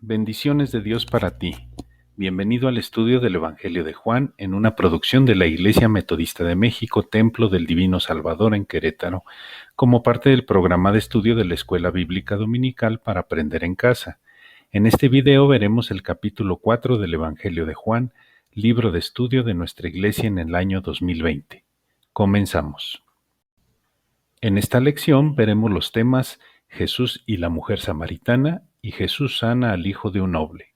Bendiciones de Dios para ti. Bienvenido al estudio del Evangelio de Juan en una producción de la Iglesia Metodista de México, Templo del Divino Salvador en Querétaro, como parte del programa de estudio de la Escuela Bíblica Dominical para aprender en casa. En este video veremos el capítulo 4 del Evangelio de Juan, libro de estudio de nuestra Iglesia en el año 2020. Comenzamos. En esta lección veremos los temas Jesús y la mujer samaritana y Jesús sana al hijo de un noble.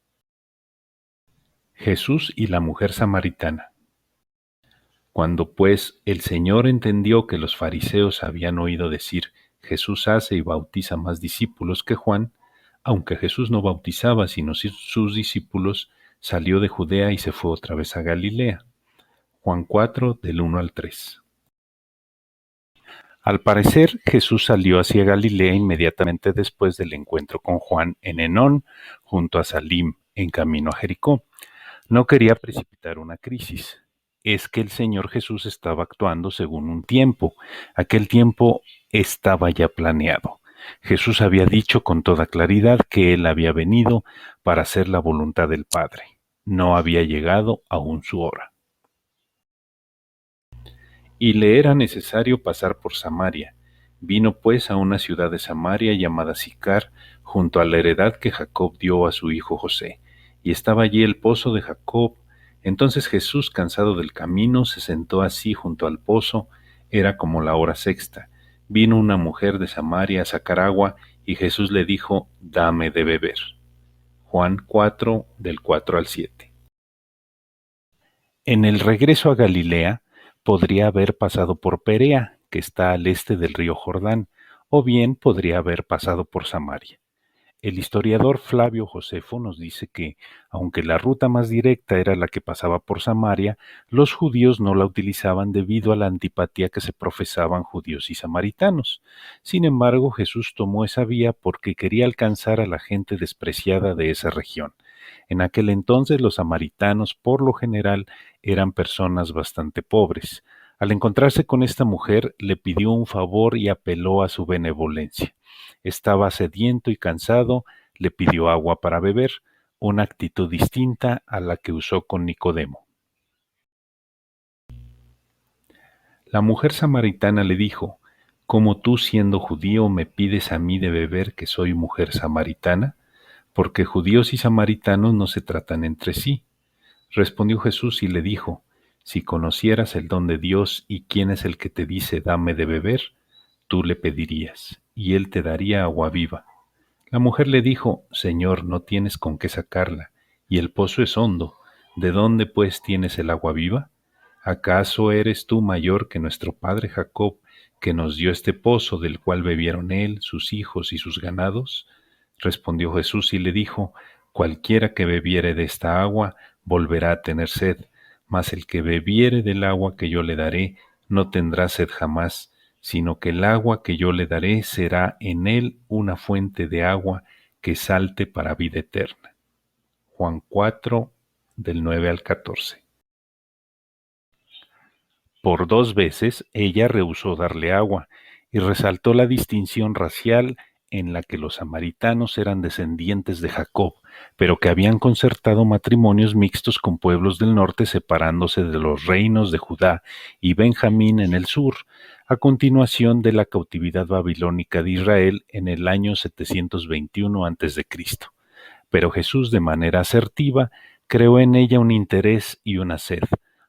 Jesús y la mujer samaritana. Cuando pues el Señor entendió que los fariseos habían oído decir, Jesús hace y bautiza más discípulos que Juan, aunque Jesús no bautizaba sino sus discípulos, salió de Judea y se fue otra vez a Galilea. Juan 4, del 1 al 3. Al parecer, Jesús salió hacia Galilea inmediatamente después del encuentro con Juan en Enón, junto a Salim, en camino a Jericó. No quería precipitar una crisis. Es que el Señor Jesús estaba actuando según un tiempo. Aquel tiempo estaba ya planeado. Jesús había dicho con toda claridad que Él había venido para hacer la voluntad del Padre. No había llegado aún su hora. Y le era necesario pasar por Samaria. Vino pues a una ciudad de Samaria llamada Sicar, junto a la heredad que Jacob dio a su hijo José. Y estaba allí el pozo de Jacob. Entonces Jesús, cansado del camino, se sentó así junto al pozo. Era como la hora sexta. Vino una mujer de Samaria a sacar agua, y Jesús le dijo, dame de beber. Juan 4, del 4 al 7. En el regreso a Galilea, podría haber pasado por Perea, que está al este del río Jordán, o bien podría haber pasado por Samaria. El historiador Flavio Josefo nos dice que, aunque la ruta más directa era la que pasaba por Samaria, los judíos no la utilizaban debido a la antipatía que se profesaban judíos y samaritanos. Sin embargo, Jesús tomó esa vía porque quería alcanzar a la gente despreciada de esa región. En aquel entonces los samaritanos, por lo general, eran personas bastante pobres. Al encontrarse con esta mujer, le pidió un favor y apeló a su benevolencia. Estaba sediento y cansado, le pidió agua para beber, una actitud distinta a la que usó con Nicodemo. La mujer samaritana le dijo, ¿cómo tú siendo judío me pides a mí de beber que soy mujer samaritana? Porque judíos y samaritanos no se tratan entre sí. Respondió Jesús y le dijo, si conocieras el don de Dios y quién es el que te dice dame de beber, tú le pedirías, y él te daría agua viva. La mujer le dijo, Señor, no tienes con qué sacarla, y el pozo es hondo. ¿De dónde pues tienes el agua viva? ¿Acaso eres tú mayor que nuestro padre Jacob, que nos dio este pozo del cual bebieron él, sus hijos y sus ganados? Respondió Jesús y le dijo, cualquiera que bebiere de esta agua volverá a tener sed, mas el que bebiere del agua que yo le daré no tendrá sed jamás, sino que el agua que yo le daré será en él una fuente de agua que salte para vida eterna. Juan 4, del 9 al 14. Por 2 veces ella rehusó darle agua y resaltó la distinción racial en la que los samaritanos eran descendientes de Jacob, pero que habían concertado matrimonios mixtos con pueblos del norte separándose de los reinos de Judá y Benjamín en el sur, a continuación de la cautividad babilónica de Israel en el año 721 a.C. Pero Jesús, de manera asertiva, creó en ella un interés y una sed.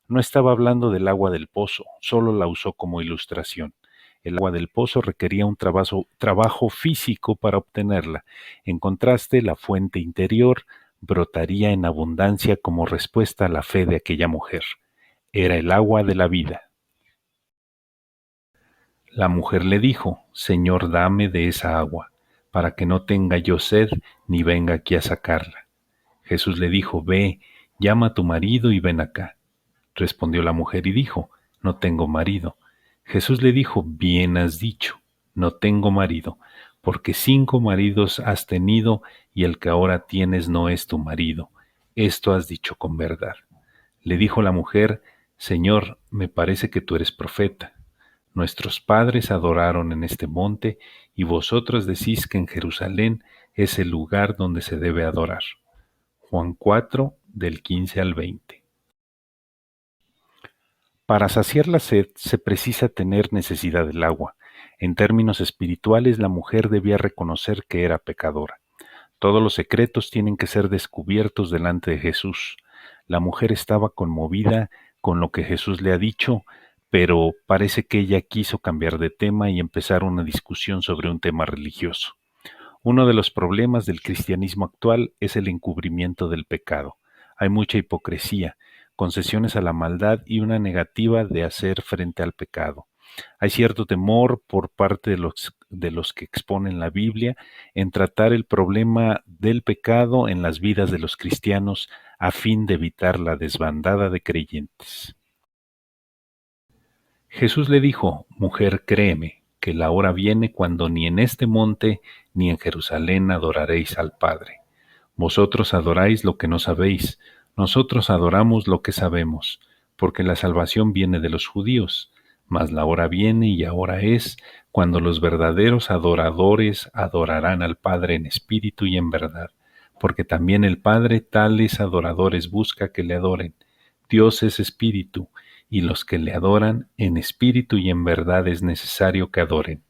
No estaba hablando del agua del pozo, solo la usó como ilustración. El agua del pozo requería un trabajo físico para obtenerla. En contraste, la fuente interior brotaría en abundancia como respuesta a la fe de aquella mujer. Era el agua de la vida. La mujer le dijo, Señor, dame de esa agua, para que no tenga yo sed ni venga aquí a sacarla. Jesús le dijo, ve, llama a tu marido y ven acá. Respondió la mujer y dijo, no tengo marido. Jesús le dijo, bien has dicho, no tengo marido, porque 5 maridos has tenido y el que ahora tienes no es tu marido. Esto has dicho con verdad. Le dijo la mujer, Señor, me parece que tú eres profeta. Nuestros padres adoraron en este monte y vosotros decís que en Jerusalén es el lugar donde se debe adorar. Juan 4, del 15 al 20. Para saciar la sed se precisa tener necesidad del agua. En términos espirituales, la mujer debía reconocer que era pecadora. Todos los secretos tienen que ser descubiertos delante de Jesús. La mujer estaba conmovida con lo que Jesús le ha dicho, pero parece que ella quiso cambiar de tema y empezar una discusión sobre un tema religioso. Uno de los problemas del cristianismo actual es el encubrimiento del pecado. Hay mucha hipocresía, concesiones a la maldad y una negativa de hacer frente al pecado. Hay cierto temor por parte de los que exponen la Biblia en tratar el problema del pecado en las vidas de los cristianos a fin de evitar la desbandada de creyentes. Jesús le dijo: Mujer, créeme, que la hora viene cuando ni en este monte ni en Jerusalén adoraréis al Padre. Vosotros adoráis lo que no sabéis, nosotros adoramos lo que sabemos, porque la salvación viene de los judíos. Mas la hora viene y ahora es cuando los verdaderos adoradores adorarán al Padre en espíritu y en verdad, porque también el Padre tales adoradores busca que le adoren. Dios es espíritu, y los que le adoran en espíritu y en verdad es necesario que adoren.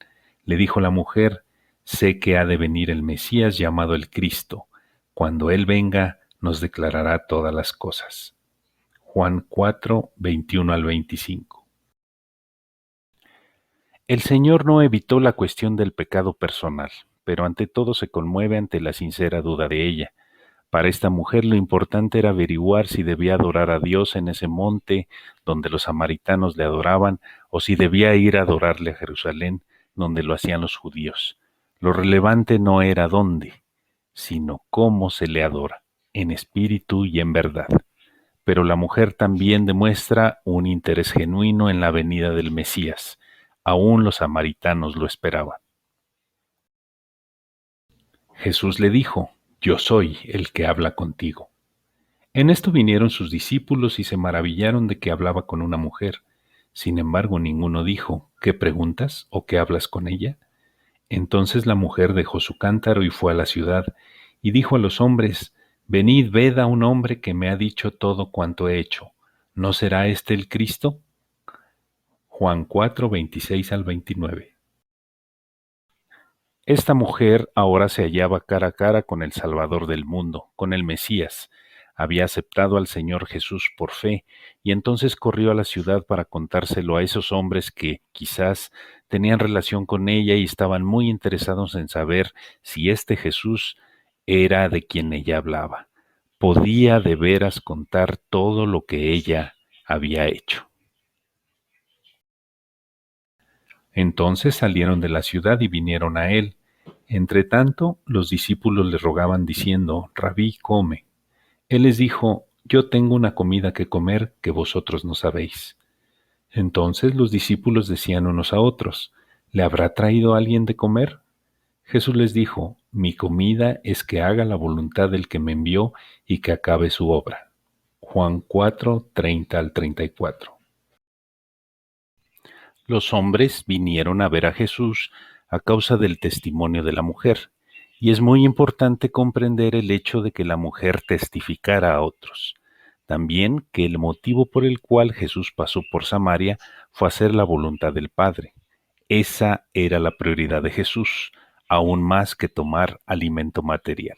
Le dijo la mujer: sé que ha de venir el Mesías llamado el Cristo. Cuando Él venga, nos declarará todas las cosas. Juan 4, 21 al 25. El Señor no evitó la cuestión del pecado personal, pero ante todo se conmueve ante la sincera duda de ella. Para esta mujer lo importante era averiguar si debía adorar a Dios en ese monte donde los samaritanos le adoraban, o si debía ir a adorarle a Jerusalén, donde lo hacían los judíos. Lo relevante no era dónde, sino cómo se le adora, en espíritu y en verdad. Pero la mujer también demuestra un interés genuino en la venida del Mesías. Aún los samaritanos lo esperaban. Jesús le dijo: Yo soy el que habla contigo. En esto vinieron sus discípulos y se maravillaron de que hablaba con una mujer. Sin embargo, ninguno dijo: ¿Qué preguntas o qué hablas con ella? Entonces la mujer dejó su cántaro y fue a la ciudad, y dijo a los hombres: Venid, ved a un hombre que me ha dicho todo cuanto he hecho. ¿No será este el Cristo? Juan 4, 26 al 29. Esta mujer ahora se hallaba cara a cara con el Salvador del mundo, con el Mesías. Había aceptado al Señor Jesús por fe, y entonces corrió a la ciudad para contárselo a esos hombres que, quizás, tenían relación con ella y estaban muy interesados en saber si este Jesús era de quien ella hablaba. Podía de veras contar todo lo que ella había hecho. Entonces salieron de la ciudad y vinieron a él. Entretanto, los discípulos le rogaban diciendo: Rabí, come. Él les dijo: Yo tengo una comida que comer que vosotros no sabéis. Entonces los discípulos decían unos a otros: ¿Le habrá traído alguien de comer? Jesús les dijo: Mi comida es que haga la voluntad del que me envió y que acabe su obra. Juan 4, 30 al 34. Los hombres vinieron a ver a Jesús a causa del testimonio de la mujer, y es muy importante comprender el hecho de que la mujer testificara a otros. También que el motivo por el cual Jesús pasó por Samaria fue hacer la voluntad del Padre. Esa era la prioridad de Jesús, aún más que tomar alimento material.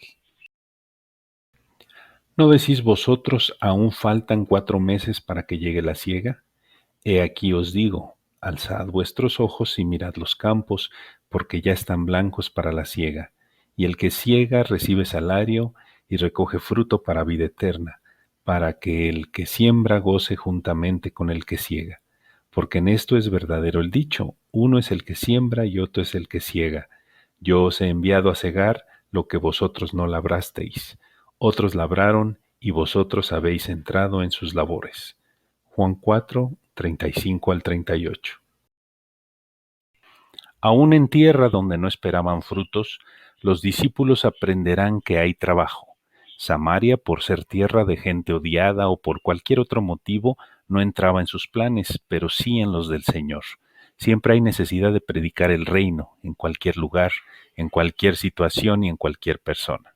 ¿No decís vosotros: aún faltan 4 meses para que llegue la siega? He aquí os digo: alzad vuestros ojos y mirad los campos, porque ya están blancos para la siega. Y el que siega recibe salario y recoge fruto para vida eterna, para que el que siembra goce juntamente con el que siega. Porque en esto es verdadero el dicho: uno es el que siembra y otro es el que siega. Yo os he enviado a segar lo que vosotros no labrasteis. Otros labraron y vosotros habéis entrado en sus labores. Juan 4, 35 al 38. Aún en tierra donde no esperaban frutos, los discípulos aprenderán que hay trabajo. Samaria, por ser tierra de gente odiada o por cualquier otro motivo, no entraba en sus planes, pero sí en los del Señor. Siempre hay necesidad de predicar el reino en cualquier lugar, en cualquier situación y en cualquier persona.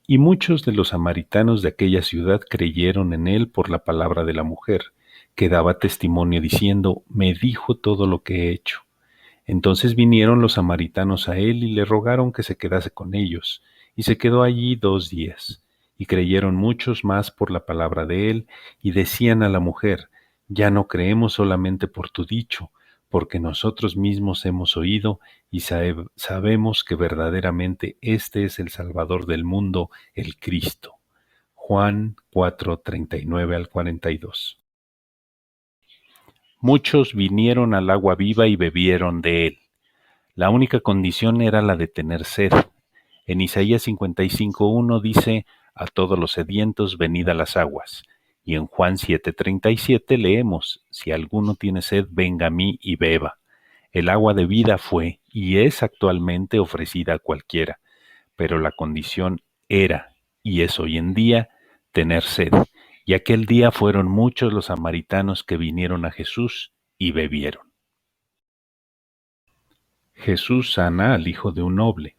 Y muchos de los samaritanos de aquella ciudad creyeron en él por la palabra de la mujer, que daba testimonio diciendo, me dijo todo lo que he hecho. Entonces vinieron los samaritanos a él y le rogaron que se quedase con ellos, y se quedó allí 2 días. Y creyeron muchos más por la palabra de él, y decían a la mujer, ya no creemos solamente por tu dicho, porque nosotros mismos hemos oído y sabemos que verdaderamente este es el Salvador del mundo, el Cristo. Juan 4:39 al 42. Muchos vinieron al agua viva y bebieron de él. La única condición era la de tener sed. En Isaías 55:1 dice, a todos los sedientos venid a las aguas. Y en Juan 7:37 leemos, si alguno tiene sed, venga a mí y beba. El agua de vida fue y es actualmente ofrecida a cualquiera, pero la condición era, y es hoy en día, tener sed. Y aquel día fueron muchos los samaritanos que vinieron a Jesús y bebieron. Jesús sana al hijo de un noble.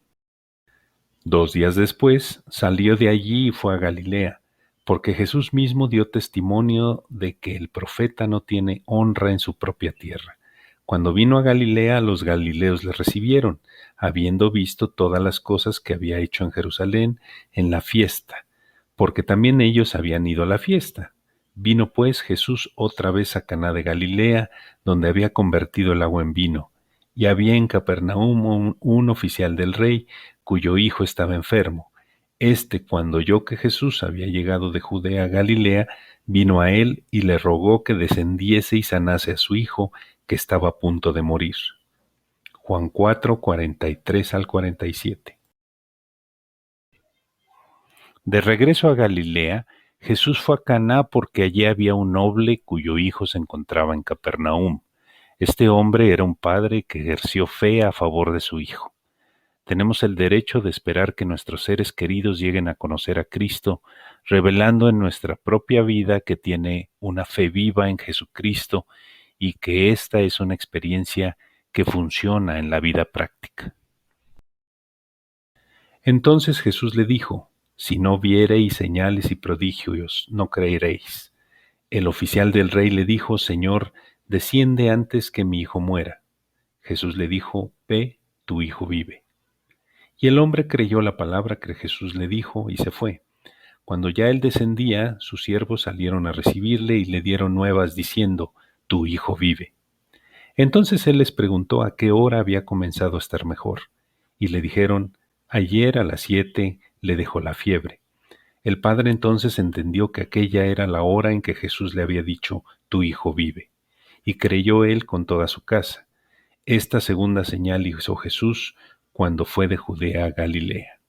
2 días después salió de allí y fue a Galilea, porque Jesús mismo dio testimonio de que el profeta no tiene honra en su propia tierra. Cuando vino a Galilea, los galileos le recibieron, habiendo visto todas las cosas que había hecho en Jerusalén en la fiesta, porque también ellos habían ido a la fiesta. Vino pues Jesús otra vez a Caná de Galilea, donde había convertido el agua en vino, y había en Capernaum un oficial del rey, cuyo hijo estaba enfermo. Cuando oyó que Jesús había llegado de Judea a Galilea, vino a él y le rogó que descendiese y sanase a su hijo, que estaba a punto de morir. Juan 4:43 al 47. De regreso a Galilea, Jesús fue a Caná porque allí había un noble cuyo hijo se encontraba en Capernaum. Este hombre era un padre que ejerció fe a favor de su hijo. Tenemos el derecho de esperar que nuestros seres queridos lleguen a conocer a Cristo, revelando en nuestra propia vida que tiene una fe viva en Jesucristo y que esta es una experiencia que funciona en la vida práctica. Entonces Jesús le dijo, si no viereis señales y prodigios, no creeréis. El oficial del rey le dijo, Señor, desciende antes que mi hijo muera. Jesús le dijo, ve, tu hijo vive. Y el hombre creyó la palabra que Jesús le dijo y se fue. Cuando ya él descendía, sus siervos salieron a recibirle y le dieron nuevas diciendo, tu hijo vive. Entonces él les preguntó a qué hora había comenzado a estar mejor. Y le dijeron, ayer a las 7 le dejó la fiebre. El padre entonces entendió que aquella era la hora en que Jesús le había dicho, tu hijo vive. Y creyó él con toda su casa. Esta segunda señal hizo Jesús cuando fue de Judea a Galilea.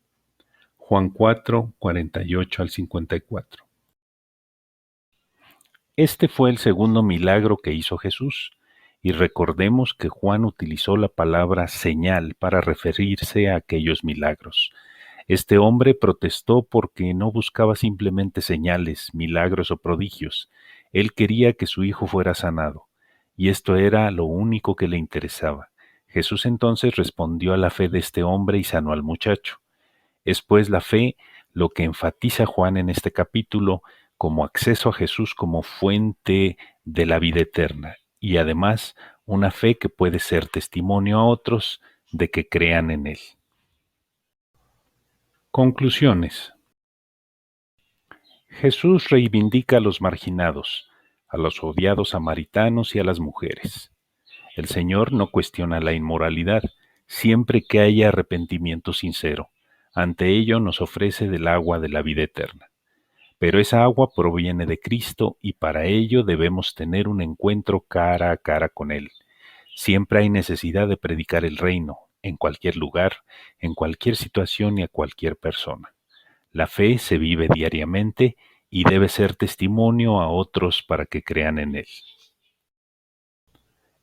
Juan 4:48 al 54. Este fue el segundo milagro que hizo Jesús, y recordemos que Juan utilizó la palabra señal para referirse a aquellos milagros. Este hombre protestó porque no buscaba simplemente señales, milagros o prodigios. Él quería que su hijo fuera sanado, y esto era lo único que le interesaba. Jesús entonces respondió a la fe de este hombre y sanó al muchacho. Es pues la fe lo que enfatiza Juan en este capítulo como acceso a Jesús como fuente de la vida eterna y además una fe que puede ser testimonio a otros de que crean en Él. Conclusiones. Jesús reivindica a los marginados, a los odiados samaritanos y a las mujeres. El Señor no cuestiona la inmoralidad, siempre que haya arrepentimiento sincero. Ante ello nos ofrece del agua de la vida eterna. Pero esa agua proviene de Cristo y para ello debemos tener un encuentro cara a cara con Él. Siempre hay necesidad de predicar el reino, en cualquier lugar, en cualquier situación y a cualquier persona. La fe se vive diariamente y debe ser testimonio a otros para que crean en Él.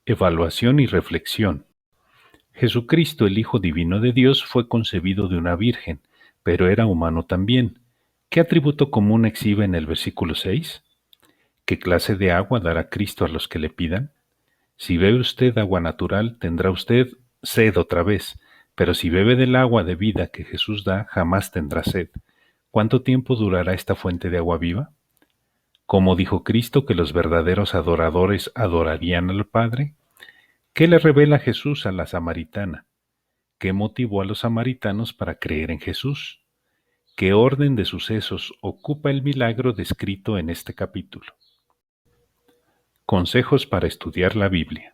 Evaluación y reflexión. Jesucristo, el Hijo Divino de Dios, fue concebido de una virgen, pero era humano también. ¿Qué atributo común exhibe en el versículo 6? ¿Qué clase de agua dará Cristo a los que le pidan? Si bebe usted agua natural, tendrá usted sed otra vez, pero si bebe del agua de vida que Jesús da, jamás tendrá sed. ¿Cuánto tiempo durará esta fuente de agua viva? ¿Cómo dijo Cristo que los verdaderos adoradores adorarían al Padre? ¿Qué le revela Jesús a la samaritana? ¿Qué motivó a los samaritanos para creer en Jesús? ¿Qué orden de sucesos ocupa el milagro descrito en este capítulo? Consejos para estudiar la Biblia.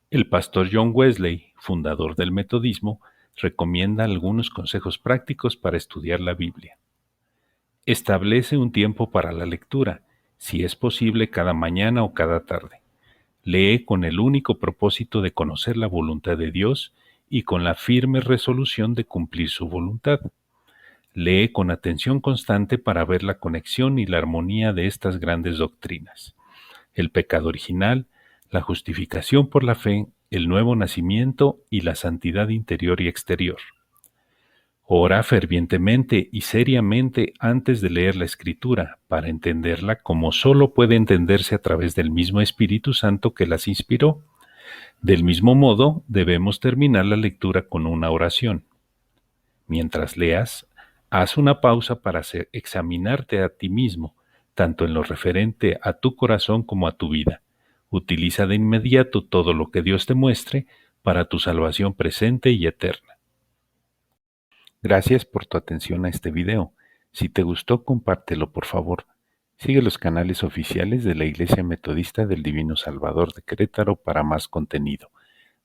El pastor John Wesley, fundador del metodismo, recomienda algunos consejos prácticos para estudiar la Biblia. Establece un tiempo para la lectura, si es posible cada mañana o cada tarde. Lee con el único propósito de conocer la voluntad de Dios y con la firme resolución de cumplir su voluntad. Lee con atención constante para ver la conexión y la armonía de estas grandes doctrinas: el pecado original, la justificación por la fe, el nuevo nacimiento y la santidad interior y exterior. Ora fervientemente y seriamente antes de leer la Escritura, para entenderla como sólo puede entenderse a través del mismo Espíritu Santo que las inspiró. Del mismo modo, debemos terminar la lectura con una oración. Mientras leas, haz una pausa para examinarte a ti mismo, tanto en lo referente a tu corazón como a tu vida. Utiliza de inmediato todo lo que Dios te muestre para tu salvación presente y eterna. Gracias por tu atención a este video. Si te gustó, compártelo por favor. Sigue los canales oficiales de la Iglesia Metodista del Divino Salvador de Querétaro para más contenido.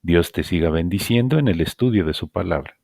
Dios te siga bendiciendo en el estudio de su palabra.